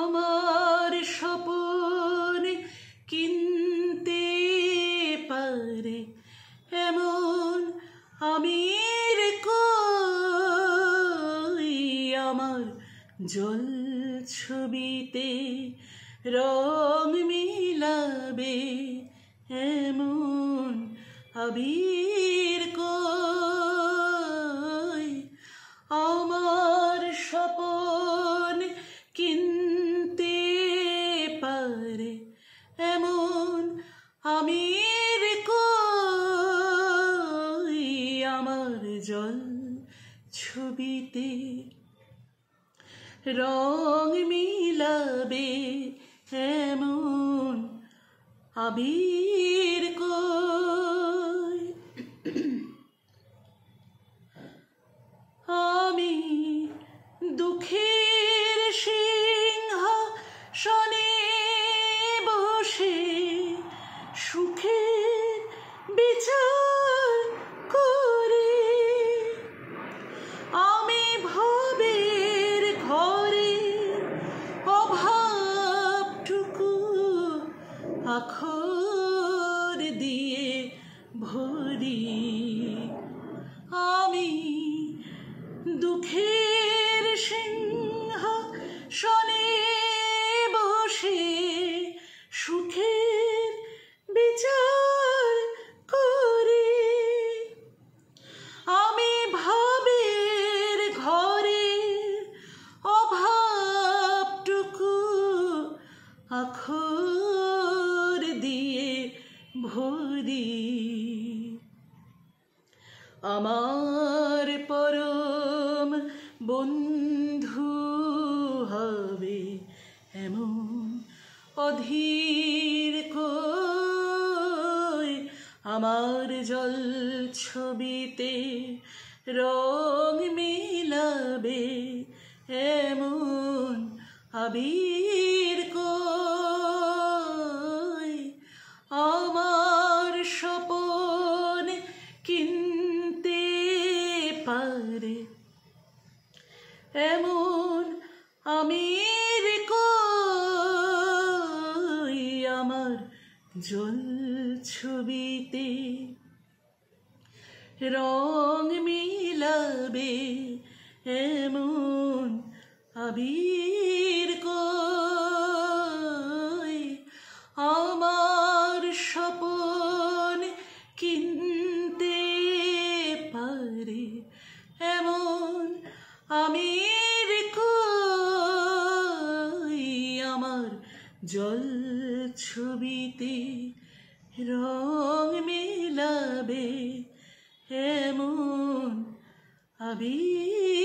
আমার স্বপন কিনতে পারে এমন আমির কই, আমার জল ছবিতে রং মিলাবে এমন আবির কই। আমার স্বপন কিনতে পারে এমন আমির কই, আমার জল ছবিতে রং মিলাবে এমন আবির কই। আমি দুঃখের সিংহাসনে বসে সুখের বিচার করি, আমি ভবের ঘরে অভাবটুকু আখর দিয়ে ভরি। আমি দুঃখের সিংহাসনে বসে সুখের বিচার করি, আমি ভাবের ঘরে অভাবটুকু আখর দিয়ে ভরি। আমার পরম বন্ধু হবে এমন অধীর কই, আমার জল ছবিতে রং মিলাবে এমন আবির কই। আমার স্বপন কিনতে পারে এমন আমির কই, আমার জল ছবিতে রং মিলাবে এমন আবির কই। আমার স্বপন কিনতে পারে এমন আমির কই, আমার জল ছবিতে রং মিলাবে এমন আবির।